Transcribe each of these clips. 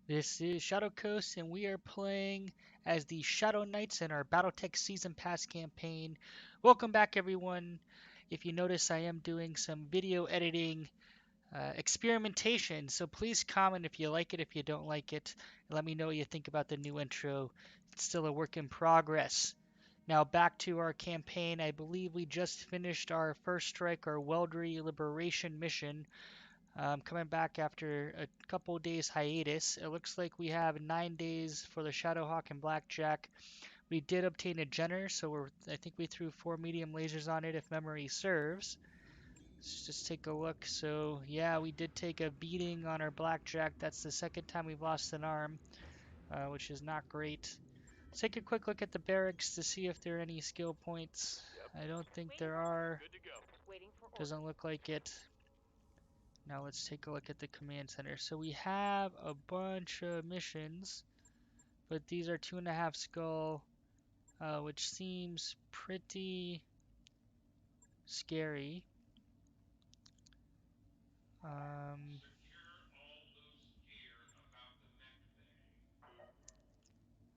This is Shadow Coast, and we are playing as the Shadow Knights in our Battletech Season Pass campaign. Welcome back, everyone. If you notice, I am doing some video editing experimentation, so please comment if you like it, if you don't like it, and let me know what you think about the new intro. It's still a work in progress. Now back to our campaign. I believe we just finished our first strike, our Weldry Liberation mission. Coming back after a couple days hiatus. It looks like we have 9 days for the Shadowhawk and Blackjack. We did obtain a Jenner, so I think we threw 4 medium lasers on it if memory serves. Let's just take a look. So yeah, we did take a beating on our Blackjack. That's the second time we've lost an arm, which is not great. Let's take a quick look at the barracks to see if there are any skill points. I don't think there are. Doesn't look like it. Now let's take a look at the command center. So we have a bunch of missions, but these are 2.5 skull, which seems pretty scary. Um,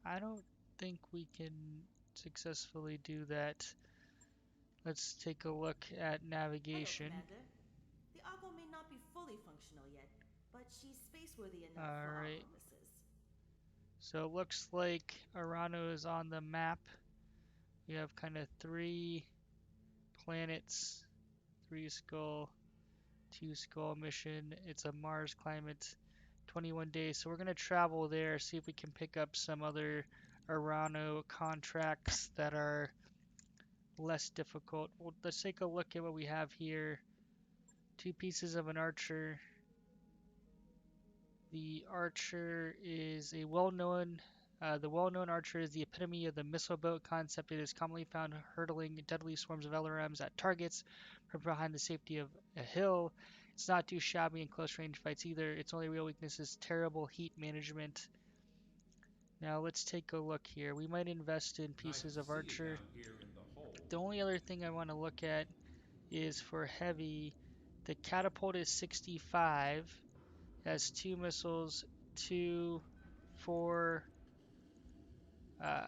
I don't think we can successfully do that. Let's take a look at Hello, navigation. Commander. The Argo may not be fully functional yet, but she's space-worthy enough for our Alright, purposes. so it looks like Arano is on the map. We have kind of 3 planets, 3 skull, 2 skull mission. It's a Mars climate, 21 days. So we're going to travel there, see if we can pick up some other Arano contracts that are less difficult. Well, let's take a look at what we have here. 2 pieces of an archer. The archer is a the well-known archer is the epitome of the missile boat concept. It is commonly found hurtling deadly swarms of LRMs at targets from behind the safety of a hill. It's not too shabby in close-range fights either. Its only real weakness is terrible heat management. Now let's take a look here. We might invest in Nice pieces to of see you archer. down here in the hole. The only other thing I want to look at is for heavy. The catapult is 65. It has 2 missiles, two, four, uh,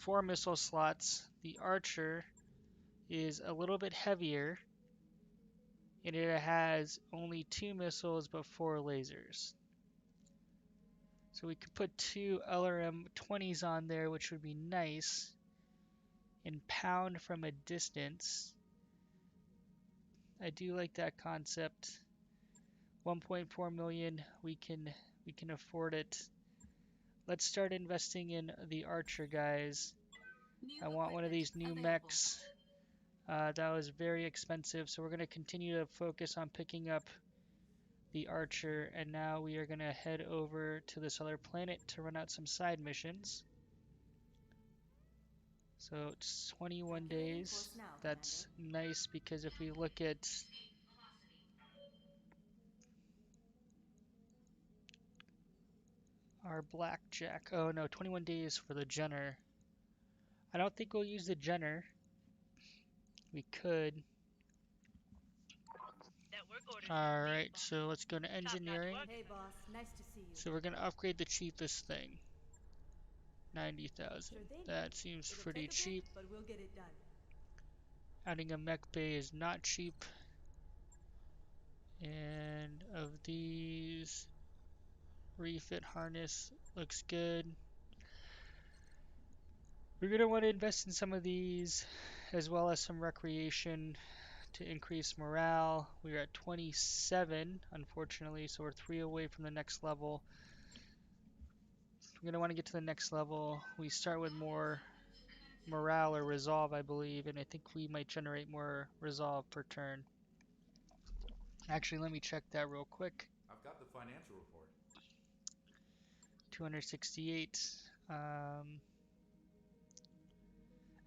4 missile slots. The archer is a little bit heavier, and it has only 2 missiles but 4 lasers. So we could put 2 LRM-20s on there, which would be nice, and pound from a distance. I do like that concept. 1.4 million, we can afford it. Let's start investing in the archer, guys. New I want one of equipment these new available. mechs. That was very expensive, so we're going to continue to focus on picking up the archer, and now we are going to head over to this other planet to run out some side missions. So it's 21 Calculating days. course now, Commander. That's nice because if we look at our blackjack, oh no, 21 days for the Jenner. I don't think we'll use the Jenner. We could. Alright, so let's go to engineering. Hey, boss. Nice to see you. So we're going to upgrade the cheapest thing. 90,000. Sure thing. That seems It'll pretty take a bit, cheap. but we'll get it done. Adding a mech bay is not cheap. And of these, refit harness looks good. We're going to want to invest in some of these as well as some recreation to increase morale. We're at 27, unfortunately, so we're 3 away from the next level. We're going to want to get to the next level. We start with more morale or resolve, I believe, and I think we might generate more resolve per turn. Actually, let me check that real quick. I've got the financial report. 268. Um,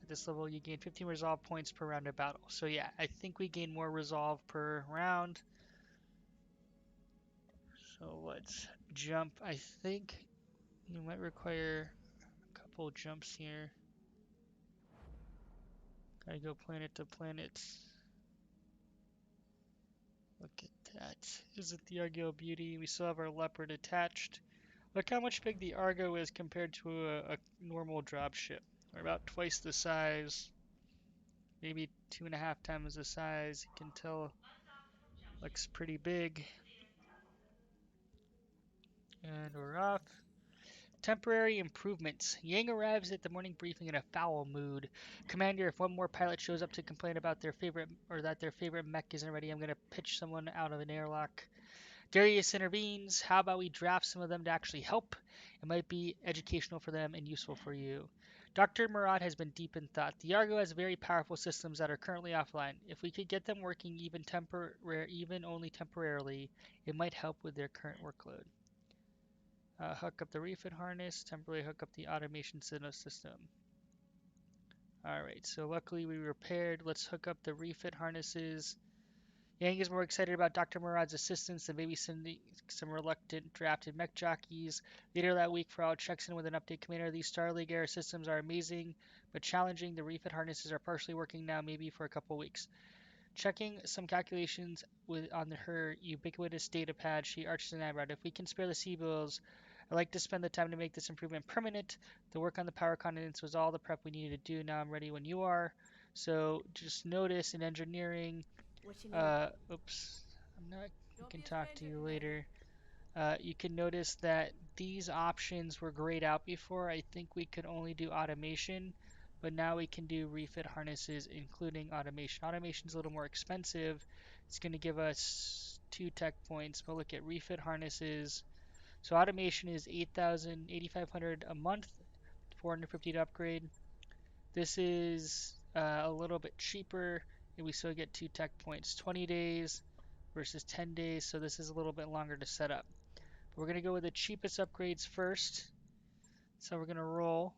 at this level, you gain 15 resolve points per round of battle. So yeah, I think we gain more resolve per round. So let's jump. I think you might require a couple jumps here. Gotta go planet to planet. Look at that. Is it the Argyle Beauty? We still have our leopard attached. Look how much big the Argo is compared to a normal dropship. We're about twice the size, maybe 2.5 times the size. You can tell looks pretty big. And we're off. Temporary improvements. Yang arrives at the morning briefing in a foul mood. Commander, if one more pilot shows up to complain about their favorite or that their favorite mech isn't ready, I'm gonna pitch someone out of an airlock. Darius intervenes. How about we draft some of them to actually help? It might be educational for them and useful for you. Dr. Murad has been deep in thought. The Argo has very powerful systems that are currently offline. If we could get them working even only temporarily, it might help with their current workload. Hook up the refit harness, temporarily hook up the automation system. Alright, so luckily we repaired. Let's hook up the refit harnesses. Yang is more excited about Dr. Murad's assistance than maybe sending some reluctant drafted mech jockeys. Later that week, Farrell checks in with an update commander. These Starleague Air systems are amazing, but challenging. The refit harnesses are partially working now, maybe for a couple weeks. Checking some calculations on her ubiquitous data pad, she arches an eyebrow. If we can spare the C-bills, I'd like to spend the time to make this improvement permanent. The work on the power continents was all the prep we needed to do. Now I'm ready when you are. So just notice in engineering, What you need? oops, I'm not, I Don't can be a talk to stranger, you Commander. later. You can notice that these options were grayed out before. I think we could only do automation, but now we can do refit harnesses, including automation. Automation is a little more expensive. It's going to give us 2 tech points, but look at refit harnesses. So automation is 8,000, 8,500 a month, 450 to upgrade. This is a little bit cheaper, and we still get 2 tech points. 20 days versus 10 days, so this is a little bit longer to set up. We're going to go with the cheapest upgrades first. So we're going to roll.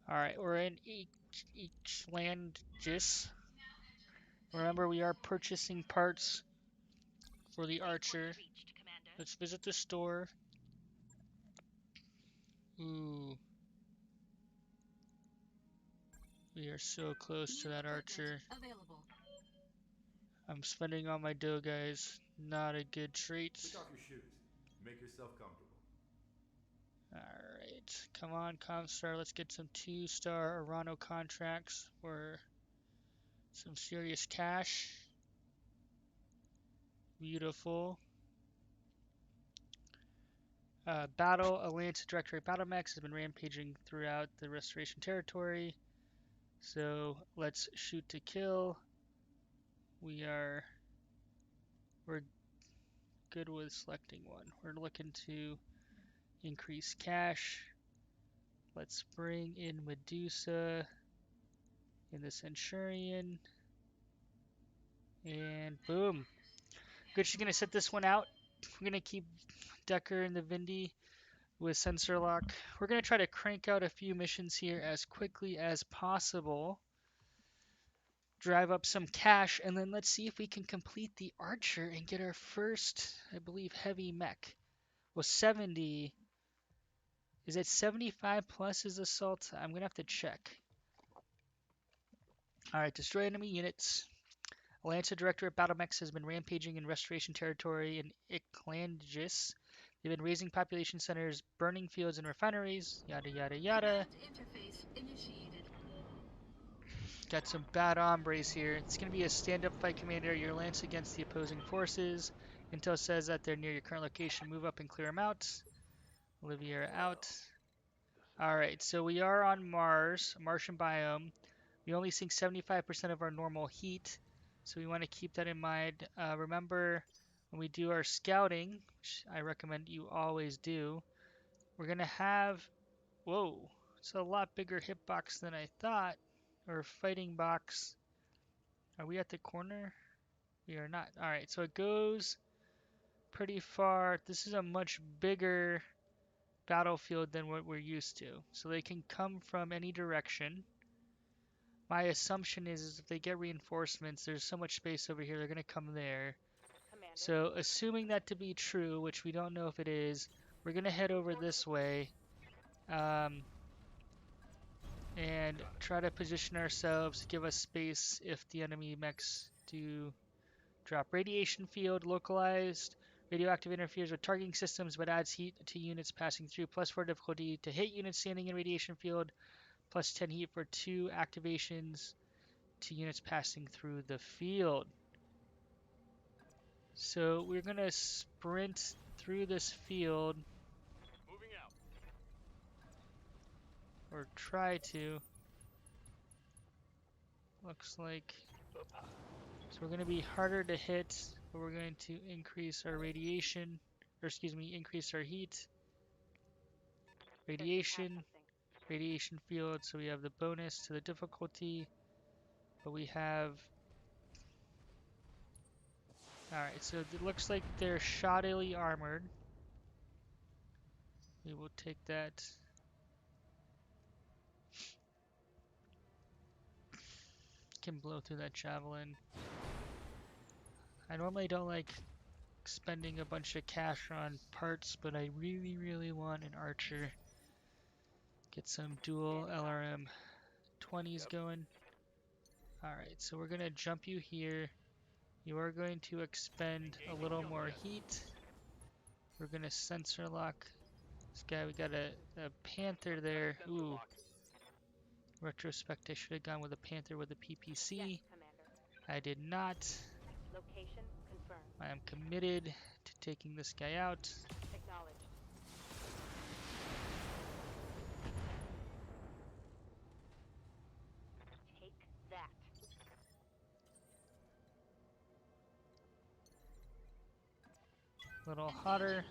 Alright, we're in each land gis. Remember, we are purchasing parts for the Archer. Let's visit the store. Ooh. We are so close to that Archer. I'm spending all my dough, guys. Not a good trait. Kick off your shoes. Make yourself comfortable. Alright. Come on, Comstar. Let's get some 2-star Arano contracts for some serious cash. Beautiful. Battle Alliance Directorate Battle Max has been rampaging throughout the Restoration territory. So let's shoot to kill. We're good with selecting one. We're looking to increase cash. Let's bring in Medusa in the Centurion. And boom. Good, she's gonna set this one out. We're gonna keep Decker and the Vindy with sensor lock. We're gonna try to crank out a few missions here as quickly as possible. Drive up some cash, and then let's see if we can complete the Archer and get our first, I believe, heavy mech. Well, 70. Is it 75 plus is assault? I'm going to have to check. Alright, destroy enemy units. Atlanta Directorate Battle Mechs has been rampaging in Restoration Territory in Iklandjis. They've been raising population centers, burning fields and refineries, yada yada yada. Got some bad hombres here. It's going to be a stand-up fight, Commander. Your lance against the opposing forces. Intel says that they're near your current location. Move up and clear them out. Olivia out. Alright, so we are on Mars, Martian biome. We only sink 75% of our normal heat, so we want to keep that in mind. Remember, when we do our scouting, which I recommend you always do, we're going to have... Whoa, it's a lot bigger hitbox than I thought. Or fighting box. Are we at the corner? We are not. Alright, so it goes pretty far. This is a much bigger battlefield than what we're used to. So they can come from any direction. My assumption is if they get reinforcements, there's so much space over here, they're going to come there. Commander. So assuming that to be true, which we don't know if it is, we're going to head over this way. And try to position ourselves, give us space if the enemy mechs do drop. Radiation field localized. Radioactive interferes with targeting systems but adds heat to units passing through. +4 difficulty to hit units standing in radiation field. +10 heat for 2 activations to units passing through the field. So we're going to sprint through this field. Moving out. Or try to. Looks like. So we're going to be harder to hit, but we're going to increase our radiation, or excuse me, increase our heat. Radiation field, so we have the bonus to the difficulty, but we have. Alright, so it looks like they're shoddily armored. We will take that. Can blow through that javelin. I normally don't like spending a bunch of cash on parts, but I really, really want an archer. Get some dual LRM 20s going. Alright, so we're going to jump you here. You are going to expend a little more heat. We're going to sensor lock this guy. We got a panther there. Ooh. Retrospect, I should have gone with a panther with a PPC. I did not. Location confirmed. I am committed to taking this guy out. Acknowledged. Take that. A little hotter.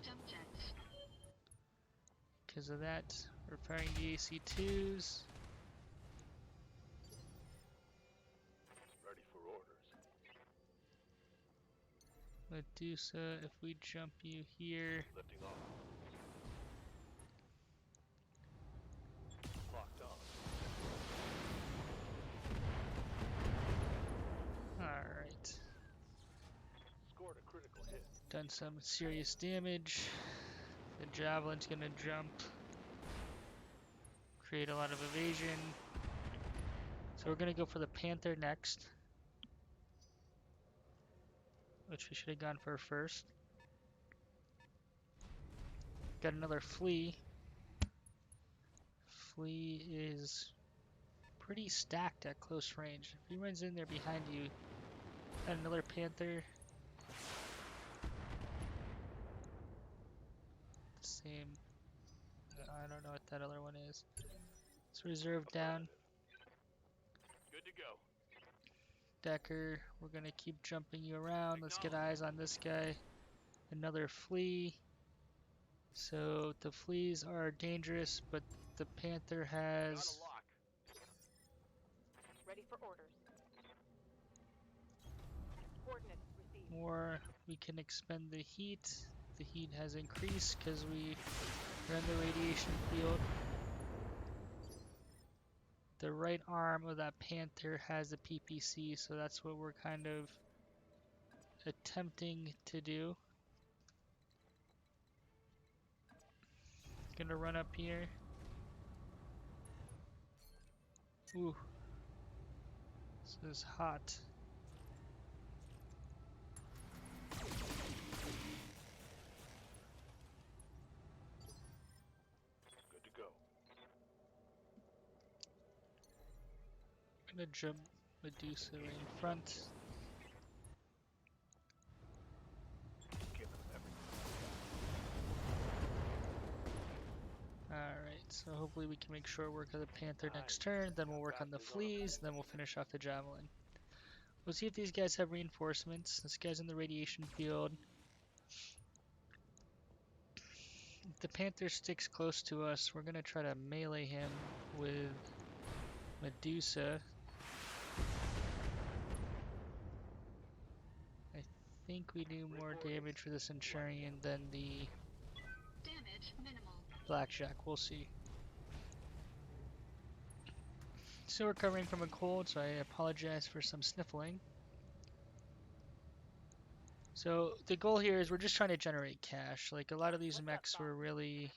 Because of that, we're firing the AC-2s. Ready for orders. Medusa, if we jump you here. Lifting off. Locked on. Alright. Scored a critical hit. Done some serious damage. The javelin's gonna jump. Create a lot of evasion. So we're gonna go for the panther next. Which we should have gone for first. Got another flea. Flea is pretty stacked at close range. If he runs in there behind you, got another panther. Same. I don't know what that other one is. It's reserved down. Good to go. Decker, we're gonna keep jumping you around. Let's get eyes on this guy. Another flea. So the fleas are dangerous, but the panther Got has a lock. Ready for orders. Coordinates received. more. We can expend the heat. The heat has increased because we are in the radiation field. The right arm of that panther has a PPC, so that's what we're kind of attempting to do. Gonna run up here. Ooh. This is hot. Good to go. Gonna jump Medusa right in front. Giving them everything. Alright, so hopefully we can make short work of the panther next turn, then we'll work on the fleas, then we'll finish off the javelin. We'll see if these guys have reinforcements. This guy's in the radiation field. If the panther sticks close to us, we're gonna try to melee him with Medusa. I think we do more damage for the Centurion than the Damage minimal. Blackjack. We'll see. Still recovering from a cold, so I apologize for some sniffling. So the goal here is we're just trying to generate cash. Like a lot of these mechs we're really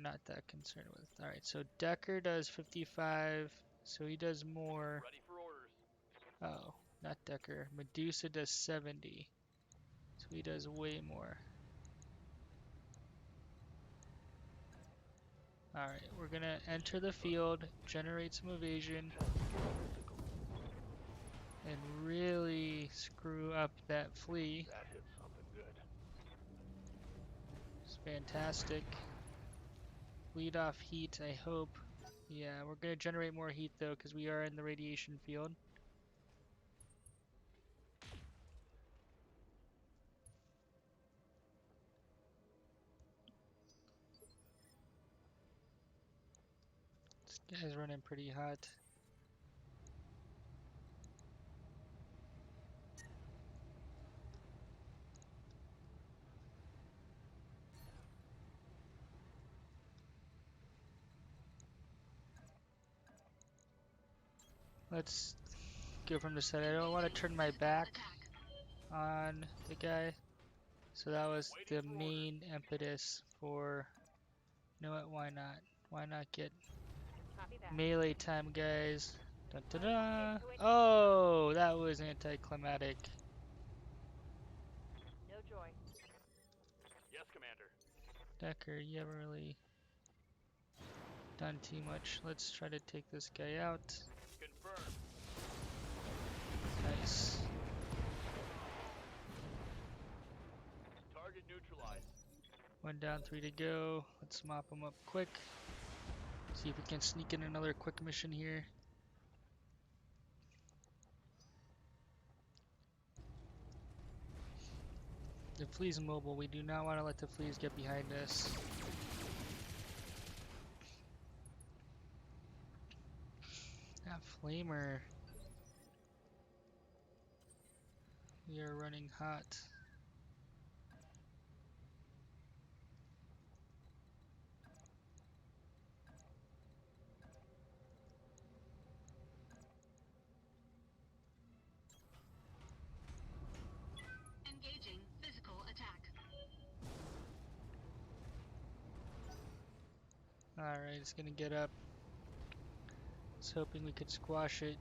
not that concerned with. Alright, so Decker does 55, so he does more. Ready for orders. Oh, not Decker. Medusa does 70. So He does way more. Alright, we're gonna enter the field, generate some evasion, and really screw up that flea. That hit something good. It's fantastic. Lead off heat, I hope. Yeah, we're gonna generate more heat though, because we are in the radiation field. This guy's running pretty hot. Let's go from the side. I don't want to turn my back on the guy. So that was the main impetus for, you know what, why not? Why not get Copy that. melee time, guys? Dun, dun, dun. Oh, that was anticlimactic. No joy. Yes, Commander. Decker, you haven't really done too much. Let's try to take this guy out. Confirmed. Nice. Target neutralized. One down, three to go. Let's mop him up quick. See if we can sneak in another quick mission here. The flea's mobile. We do not want to let the fleas get behind us. That flamer. We are running hot. Engaging physical attack. Alright, it's gonna get up. I was hoping we could squash it.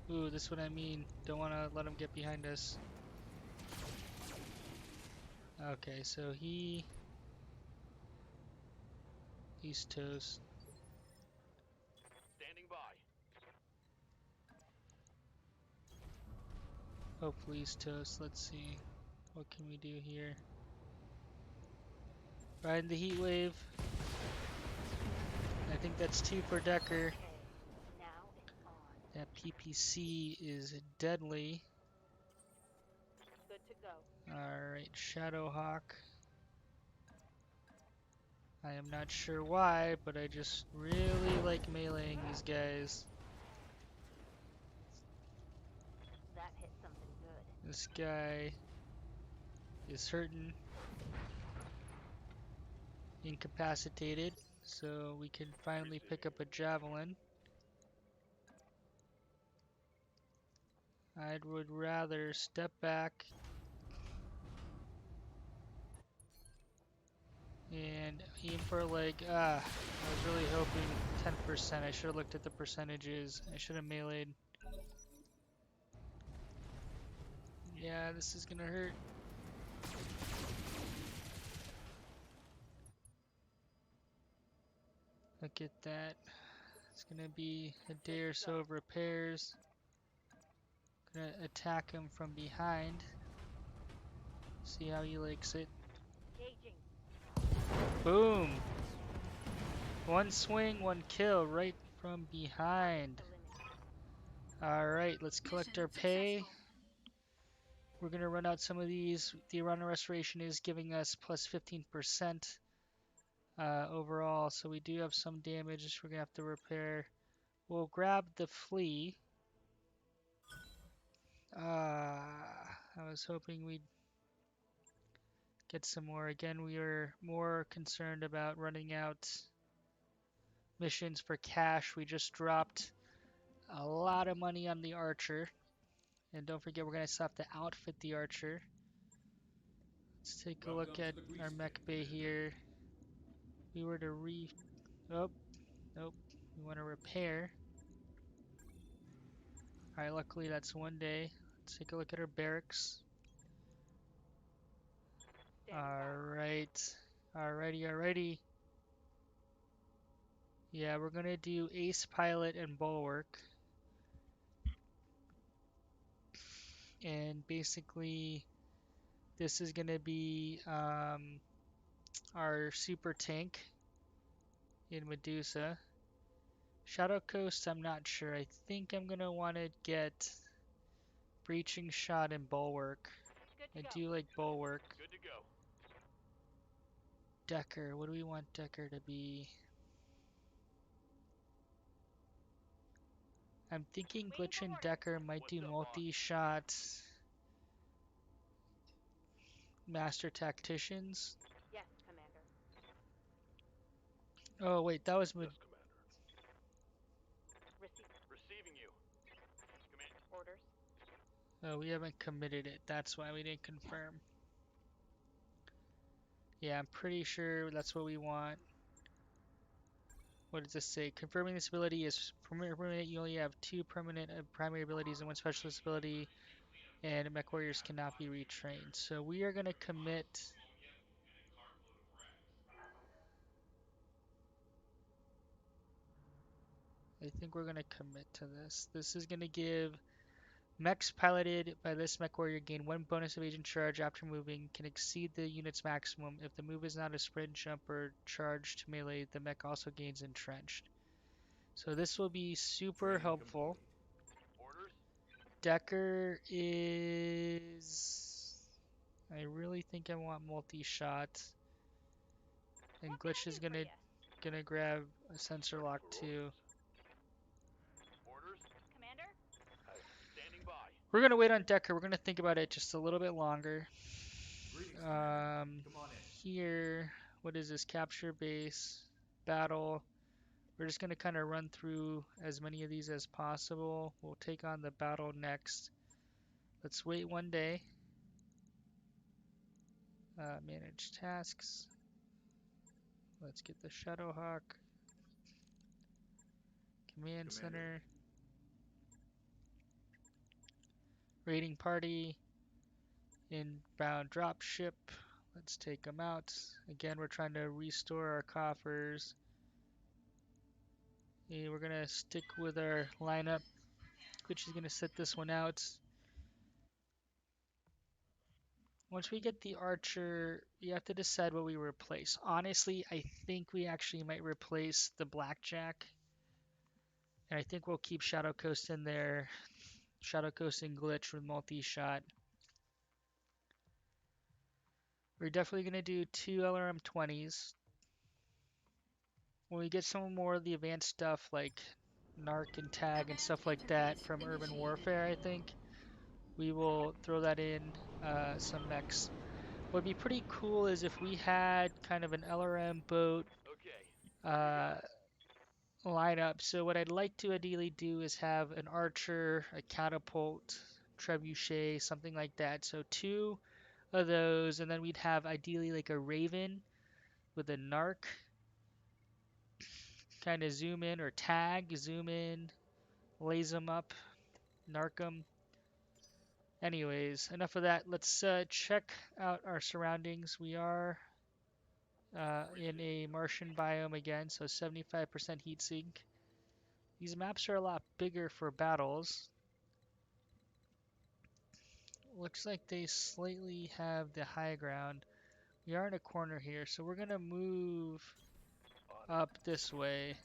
Ooh, this is what I mean. Don't want to let him get behind us. Okay, so he's toast. Standing by. Hopefully he's toast. Let's see. What can we do here? Riding the heat wave. I think that's two for Decker. Okay. Now it's on. That PPC is deadly. Good to go. Alright, Shadowhawk. I am not sure why, but I just really like meleeing these guys. That hit something good. This guy is hurting, incapacitated, so we can finally pick up a javelin. I would rather step back and aim for like, I was really hoping 10%. I should have looked at the percentages. I should have meleeed. Yeah, this is gonna hurt. Look at that. It's gonna be a day or so of repairs. Gonna attack him from behind. See how he likes it. Engaging. Boom! One swing, one kill right from behind. Eliminate. Alright, let's collect Mission our pay. successful. We're gonna run out some of these. The Rhino Restoration is giving us plus 15% overall, so we do have some damage we're gonna have to repair. We'll grab the flea. I was hoping we'd get some more. Again, we are more concerned about running out missions for cash. We just dropped a lot of money on the archer. And don't forget, we're going to still have to outfit the archer. Let's take a look at our mech bay here. We were to Oh, nope. We want to repair. Alright, luckily that's one day. Let's take a look at our barracks. Standing by. Alright. Alrighty. Yeah, we're gonna do Ace Pilot and Bulwark. And basically, this is gonna be our super tank in Medusa. Shadow Coast, I'm not sure. I think I'm gonna want to get Breaching Shot and Bulwark. Good to I go. do like Bulwark. Good to go. Decker, what do we want Decker to be? I'm thinking Waiting Glitch for and orders. Decker might What's do up, boss? multi-shots. Master Tacticians. Yes, Commander. Oh wait, that was Yes, Commander. Receiving you. Command. Orders. oh, we haven't committed it. That's why we didn't confirm. Yeah, I'm pretty sure that's what we want. What does this say? Confirming this ability is permanent. You only have 2 permanent primary abilities and 1 specialist ability, and mech warriors cannot be retrained. So we are going to commit. I think we're going to commit to this. This is going to give mechs piloted by this mech warrior gain 1 bonus of agent charge after moving, can exceed the unit's maximum. If the move is not a sprint, jump, or charge to melee, the mech also gains entrenched. So this will be super Training helpful. complete. Orders. Decker is... I really think I want multi-shot. And What can Glitch I is do for you? gonna grab a sensor Ready lock for too. Orders. Commander? Standing by. We're gonna wait on Decker. We're gonna think about it just a little bit longer. Greetings, Commander. Come on in. Here, what is this? Capture base, battle. We're just gonna kind of run through as many of these as possible. We'll take on the battle next. Let's wait 1 day. Manage tasks. Let's get the Shadowhawk. Command Commander. Center. Raiding party. Inbound dropship. Let's take them out. Again, we're trying to restore our coffers. Okay, we're gonna stick with our lineup, which is gonna set this one out. Once we get the archer, we have to decide what we replace. Honestly, I think we actually might replace the blackjack. And I think we'll keep Shadow Coast in there. Shadow Coast and Glitch with multi-shot. We're definitely going to do 2 LRM 20s. When we get some more of the advanced stuff like Narc and Tag and Command stuff like that interface from Urban initiated. Warfare, I think, we will throw that in some mechs. What would be pretty cool is if we had kind of an LRM boat Okay. Here we uh, go. lineup. So what I'd like to ideally do is have an archer, a catapult, trebuchet, something like that. So 2 of those, and then we'd have ideally like a raven with a narc. Kind of zoom in, or tag, zoom in, laze them up, narc them. Anyways, enough of that. Let's check out our surroundings. We are in a Martian biome again, so 75% heat sink. These maps are a lot bigger for battles. Looks like they slightly have the high ground. We are in a corner here, so we're gonna move up this way.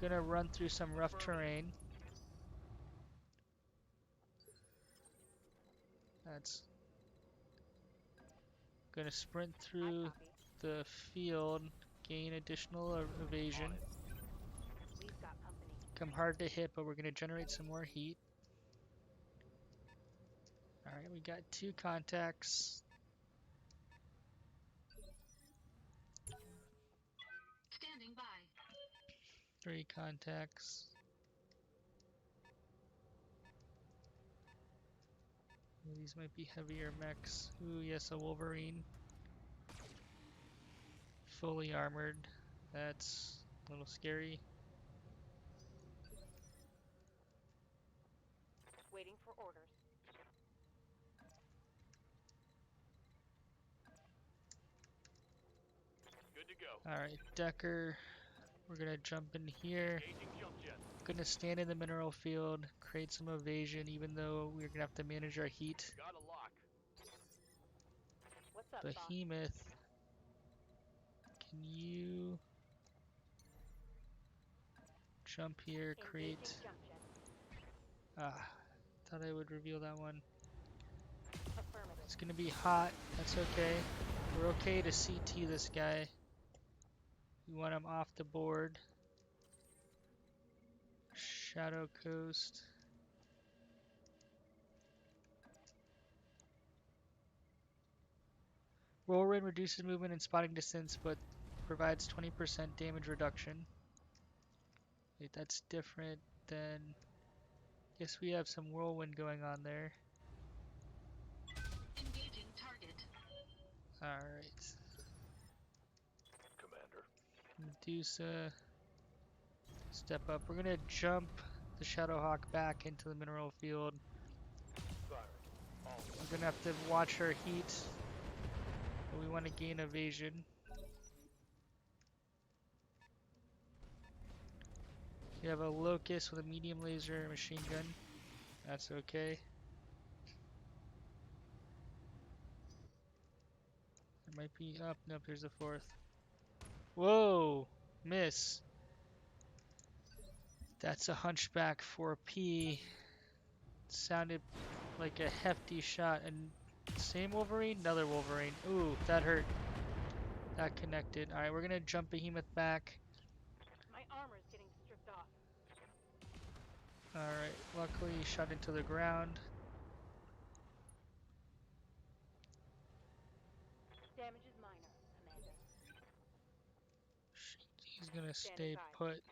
Gonna run through some rough terrain. That's gonna sprint I through copy. the field, gain additional evasion. We've got company. Come hard to hit, but we're gonna generate some more heat. Alright, we got 2 contacts. Standing by. 3 contacts. These might be heavier mechs. Ooh, yes, a Wolverine. Fully armored. That's a little scary. Waiting for orders. to go. Alright, Decker. We're gonna jump in here. Engaging jump jets. Gonna stand in the mineral field, create some evasion, even though we're gonna have to manage our heat. Got a lock. What's up, boss? Behemoth. Can you jump here, create... Engaging jump jet. Ah, thought I would reveal that one. Affirmative. It's gonna be hot, that's okay. We're okay to CT this guy. We want him off the board. Shadow Coast. Whirlwind reduces movement and spotting distance, but provides 20% damage reduction. Wait, that's different than... Guess we have some whirlwind going on there. Engaging target. Alright. Commander. Medusa. Step up. We're gonna jump the Shadowhawk back into the mineral field. Firing. All We're gonna have to watch our heat. But we want to gain evasion. We have a Locust with a medium laser machine gun. That's okay. There might be up. Nope, there's a fourth. Whoa! Miss. That's a Hunchback 4P. Sounded like a hefty shot. And same Wolverine? Another Wolverine. Ooh, that hurt. That connected. Alright, we're gonna jump Behemoth back. My armor's getting stripped off. Alright, luckily he shot into the ground. Damage is minor, Commander. He's gonna Standing stay by. put.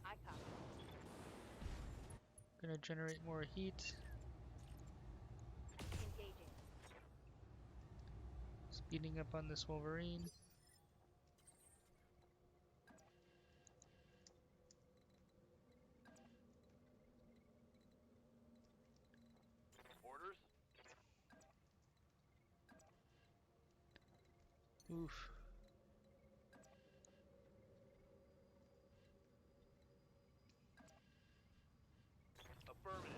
I copy. Gonna generate more heat. Engaging. Speeding up on this Wolverine. orders. Oof. Affirmative.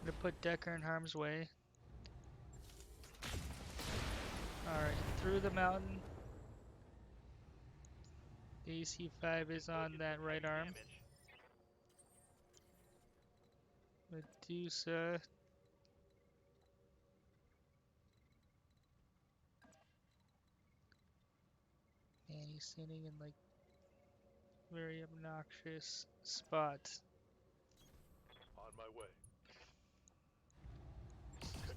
Gonna put Decker in harm's way. Alright, through the mountain. The AC-5 is on Taking that some right heavy arm. damage. Medusa. Man, he's standing in like very obnoxious spots. On my way. Confirmed.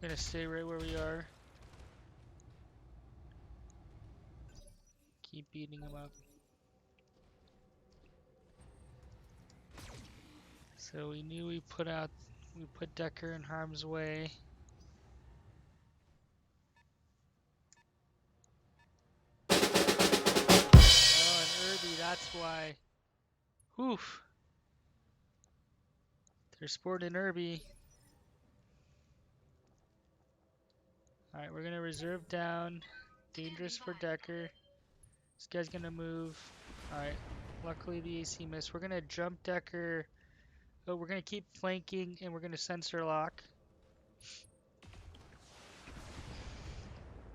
Gonna stay right where we are. Keep beating him up. So we knew we put Decker in harm's way. Oh, and Irby, that's why. Oof. They're sporting Irby. Alright, we're gonna reserve down. Dangerous for Decker. This guy's gonna move. Alright, luckily the AC missed. We're gonna jump Decker. Oh, we're gonna keep flanking and we're gonna sensor lock.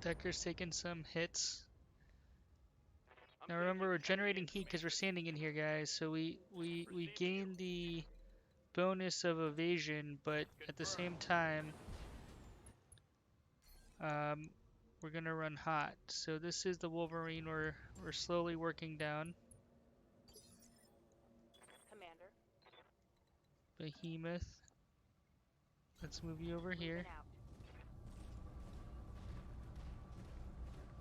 Decker's taking some hits. Now remember, we're generating heat because we're standing in here, guys. So we gain the bonus of evasion, but at the same time, we're gonna run hot. So this is the Wolverine we're slowly working down. Commander. Behemoth. Let's move you over here. Moving out.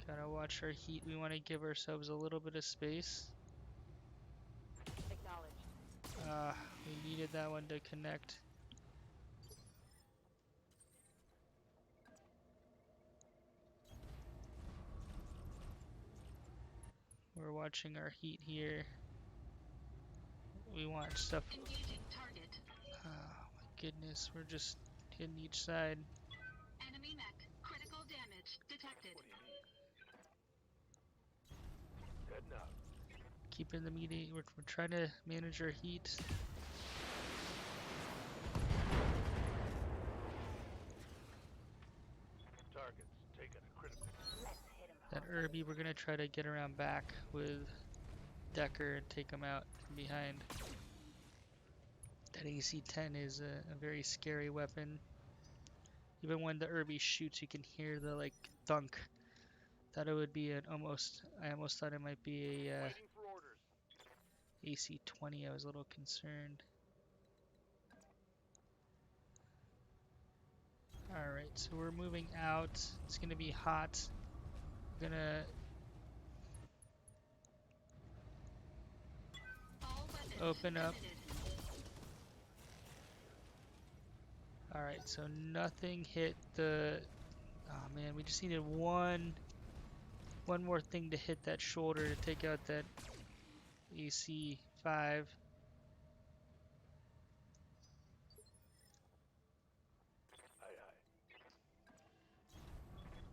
Gotta watch our heat. We want to give ourselves a little bit of space. Acknowledged. We needed that one to connect. We're watching our heat here. We want stuff. Engaging target. Oh my goodness, we're just hitting each side. Enemy mech. Critical damage detected. What do you need? Heading out. Keeping the meeting. We're trying to manage our heat. Target's taking a critical. Let's hit him That hard. Irby, we're gonna try to get around back with Decker and take him out from behind. That AC-10 is a very scary weapon. Even when the Irby shoots, you can hear the like thunk. Thought it would be an almost. I almost thought it might be a Waiting for orders. AC-20. I was a little concerned. All right, so we're moving out. It's gonna be hot. We're gonna All weapons open up. limited. All right, so nothing hit the. Oh man, we just needed one more thing to hit that shoulder to take out that AC-5. Aye, aye.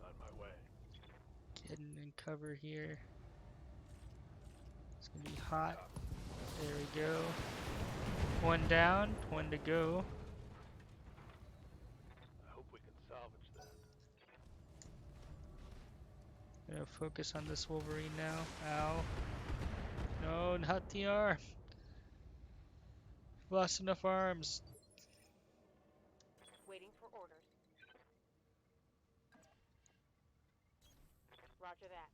On my way. Getting in cover here. It's gonna be hot. There we go. One down, one to go. I hope we can salvage that. Gonna focus on this Wolverine now. Ow. No, not the arm. Lost enough arms. Waiting for orders. Roger that.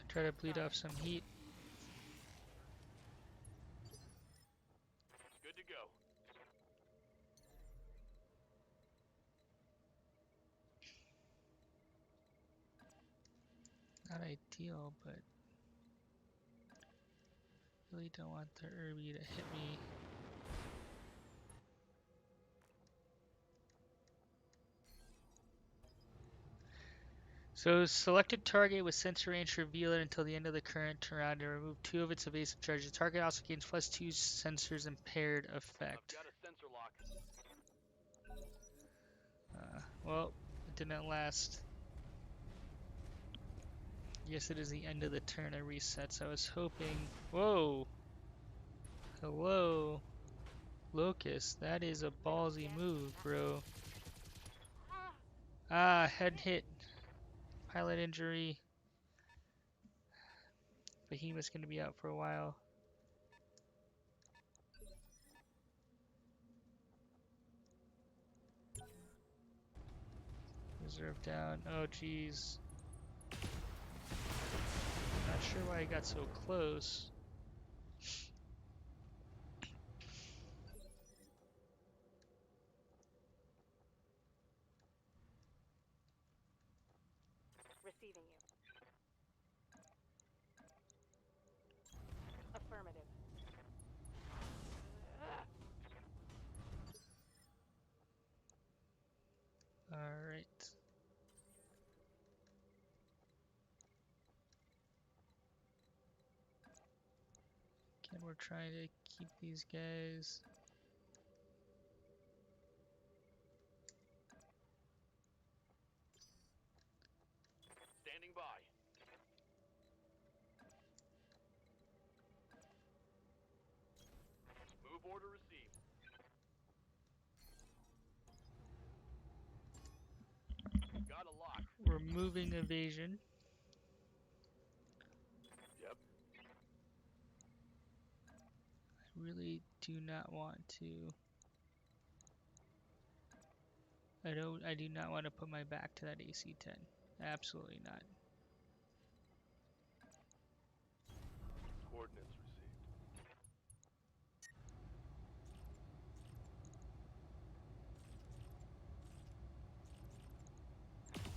Try to bleed off some heat. Good to go. Not ideal, but really don't want the Irby to hit me. So selected target with sensor range to reveal it until the end of the current round and remove 2 of its evasive charges. The target also gains +2 sensors impaired effect. I've got a sensor lock. Well, it didn't last. Yes, it is the end of the turn. It resets. I was hoping. Whoa! Hello, Locust. That is a ballsy move, bro. Ah, head hit. Pilot injury. Behemoth's gonna be out for a while. Reserve down. Oh, jeez. Not sure why I got so close. Receiving you. Affirmative. Alright. Again, we're trying to keep these guys. Standing by. Move order received. Got a lock. We're moving evasion. Yep. I really do not want to. I do not want to put my back to that AC-10. Absolutely not. Coordinates received.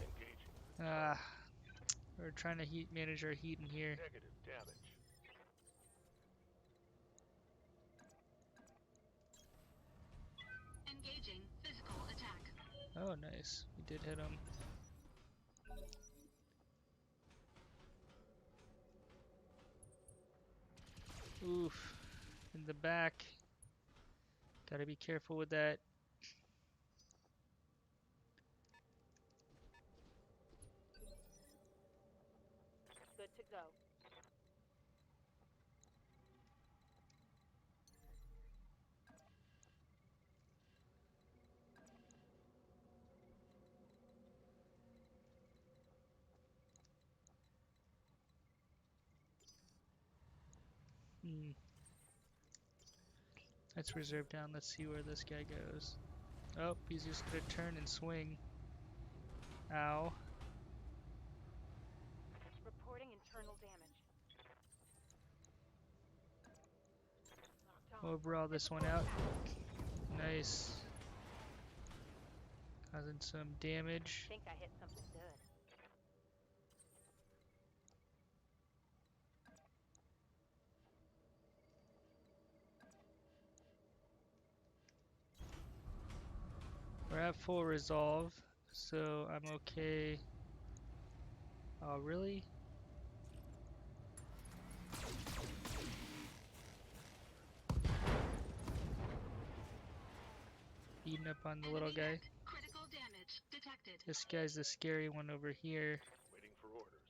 Engaging. Ah, we're trying to manage our heat in here. Negative damage. Engaging physical attack. Oh, nice. We did hit him. Oof. In the back. Gotta be careful with that. Good to go. Hmm. Let's reserve down. Let's see where this guy goes. Oh, he's just gonna turn and swing. Ow. Reporting internal damage. Locked on. Overall, this one Physical out. attack. Nice. Causing some damage. Think I hit something good. We're at full resolve, so I'm okay. Oh, really? Beating up on the little Enemy guy. mech. Critical damage detected. This guy's the scary one over here. Waiting for orders.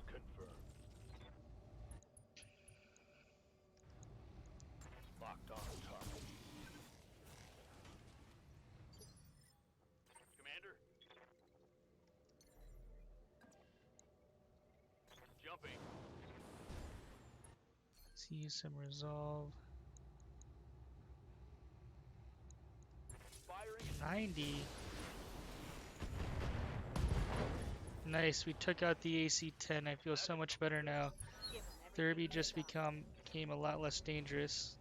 Confirmed. Locked on target. Commander? Jumping. Let's use some resolve. Firing. 90. Nice, we took out the AC-10. I feel so much better now. Give 'em Derby everything just they got. became a lot less dangerous.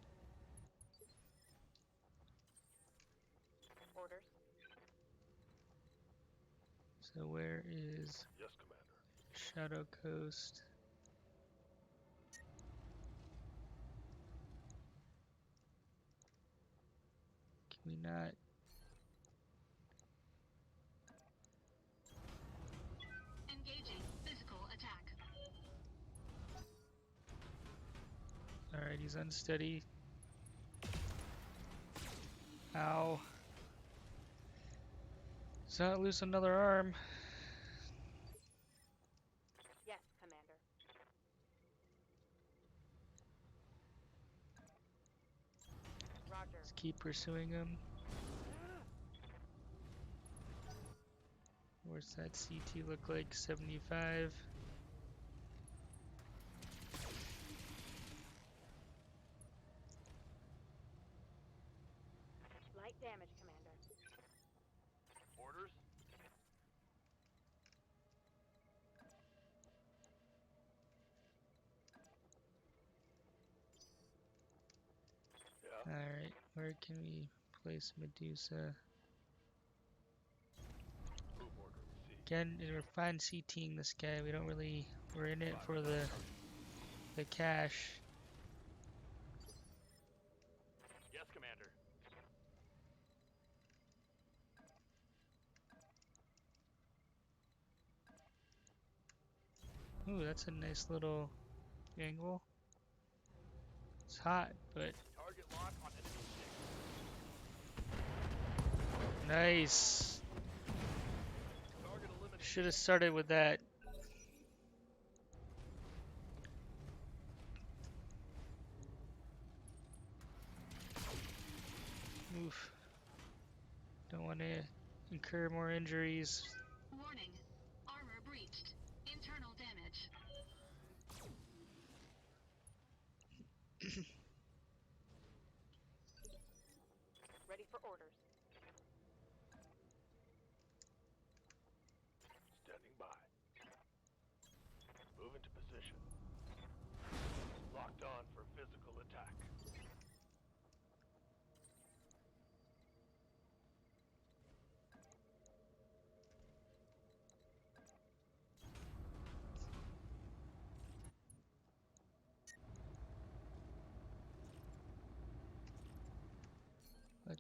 Orders. So where is Yes, Commander. Shadow Coast? Can we not? Engaging physical attack. Alright, he's unsteady. Ow. Let's not lose another arm. Yes, Commander. Roger. Let's keep pursuing him. Where's that CT look like? 75. Light damage, Commander. Orders? Yeah. Alright, where can we place Medusa? Move order received. Again, we're fine CTing this guy. We don't really, we're in it for the cash. Yes, Commander. Ooh, that's a nice little angle. It's hot, but Target lock on enemy stick. nice. Target eliminated. Should have started with that. Oof. Don't want to incur more injuries. Warning. Armor breached. Internal damage. Ready for orders. Standing by. Move into position. Locked on for physical attack.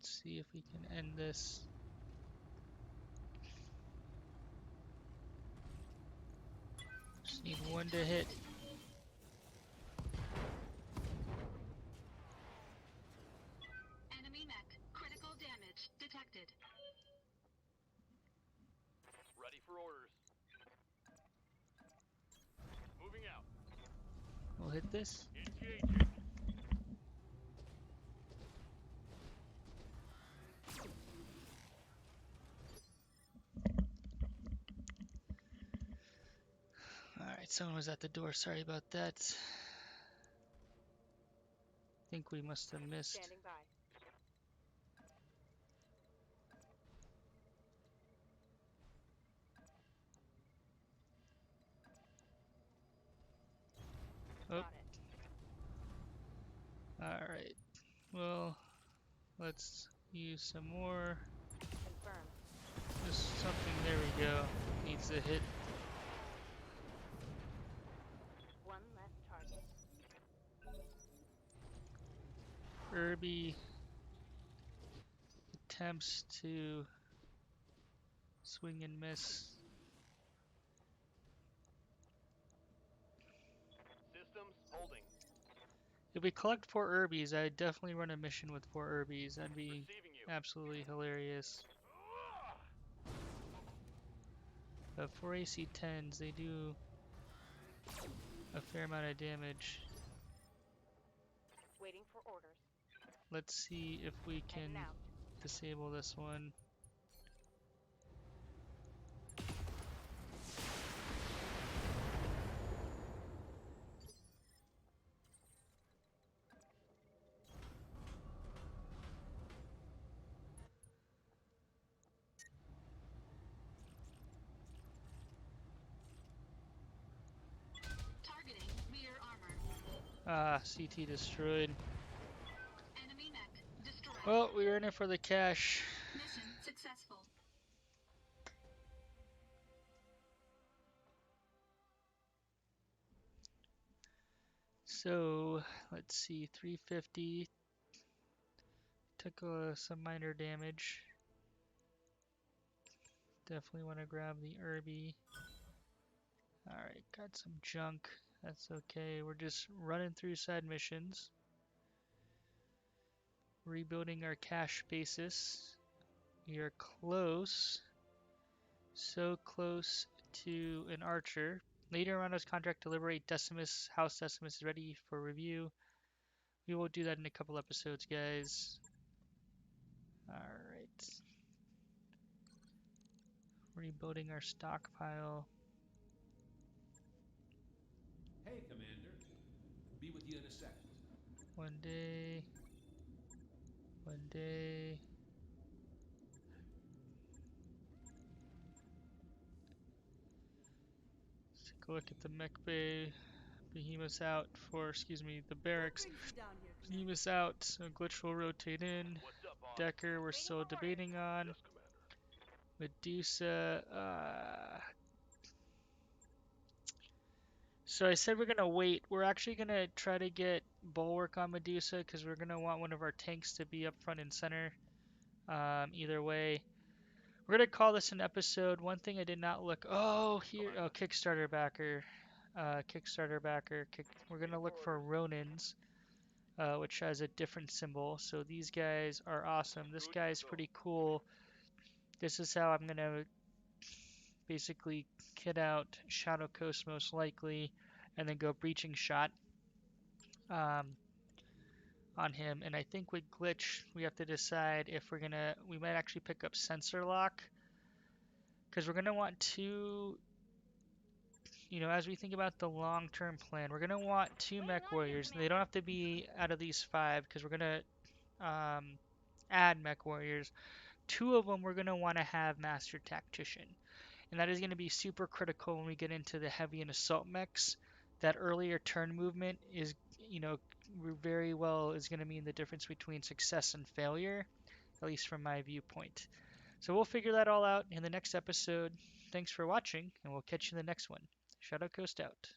Let's see if we can end this. Just need one to hit. Enemy mech. Critical damage detected. Ready for orders. Moving out. We'll hit this. Engaging. Alright, someone was at the door. Sorry about that. Think we must have missed. Standing by. Oh, Got it. alright. Well, let's use some more. Confirmed. Just something. There we go. Needs a hit. One less target. Irby attempts to swing and miss. Systems holding. If we collect 4 Irbies, I'd definitely run a mission with 4 Irbies. That'd be Receiving you. absolutely hilarious. But 4 AC-10s, they do a fair amount of damage. Waiting for orders. Let's see if we can Heading out. disable this one. Targeting rear armor. Ah, CT destroyed. Enemy mech destroyed. Well, we were in it for the cash. Mission successful. So, let's see, 350. Took some minor damage. Definitely want to grab the Irby. Alright, got some junk. That's okay. We're just running through side missions. Rebuilding our cash basis. We are close. So close to an archer. Later on as contract to liberate Decimus. House Decimus is ready for review. We will do that in a couple episodes, guys. Alright. Rebuilding our stockpile. Hey, Commander. Be with you in a second. One day. One day. Let's take a look at the mech bay. Behemoth's out for, excuse me, the barracks. What brings you down here, Commander? Behemoth's out, so Glitch will rotate in. What's up, boss? Decker, we're Waiting still for orders. debating on. Yes, Commander. Medusa, so I said we're gonna wait. We're actually gonna try to get Bulwark on Medusa because we're gonna want one of our tanks to be up front and center. Either way, we're gonna call this an episode. One thing I did not look. Oh, here. Oh, Kickstarter backer. Kickstarter backer. We're gonna look for Ronins, which has a different symbol. So these guys are awesome. This guy's pretty cool. This is how I'm gonna basically kit out Shadow Coast most likely, and then go breaching shot um, on him. And I think with Glitch, we have to decide if we might actually pick up Sensor Lock, because we're gonna want two. As we think about the long-term plan, we're gonna want two mech warriors. They don't have to be out of these 5, because we're gonna add mech warriors. 2 of them we're gonna want to have Master Tactician. And that is going to be super critical when we get into the heavy and assault mechs. That earlier turn movement is, very well is going to mean the difference between success and failure, at least from my viewpoint. So we'll figure that all out in the next episode. Thanks for watching, and we'll catch you in the next one. Shadow Coast out.